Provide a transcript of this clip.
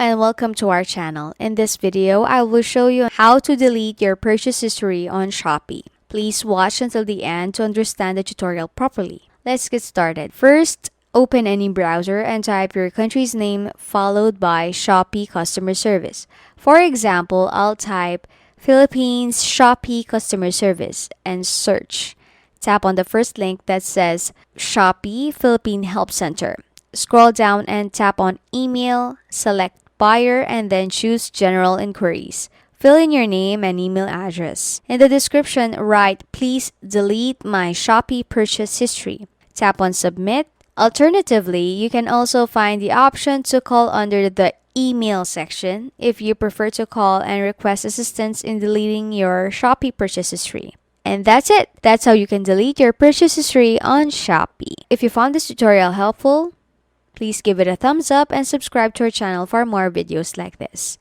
and welcome to our channel. In this video, I will show you how to delete your purchase history on Shopee. Please watch until the end to understand the tutorial properly. Let's get started. First, open any browser and type your country's name followed by Shopee customer service. For example, I'll type Philippines Shopee customer service and search. Tap on the first link that says Shopee Philippine Help Center. Scroll down and tap on email, select buyer, and then choose general inquiries. Fill in your name and email address. In the description, write, "Please delete my Shopee purchase history." Tap on submit. Alternatively, you can also find the option to call under the email section if you prefer to call and request assistance in deleting your Shopee purchase history. And that's it. That's how you can delete your purchase history on Shopee. If you found this tutorial helpful, please give it a thumbs up and subscribe to our channel for more videos like this.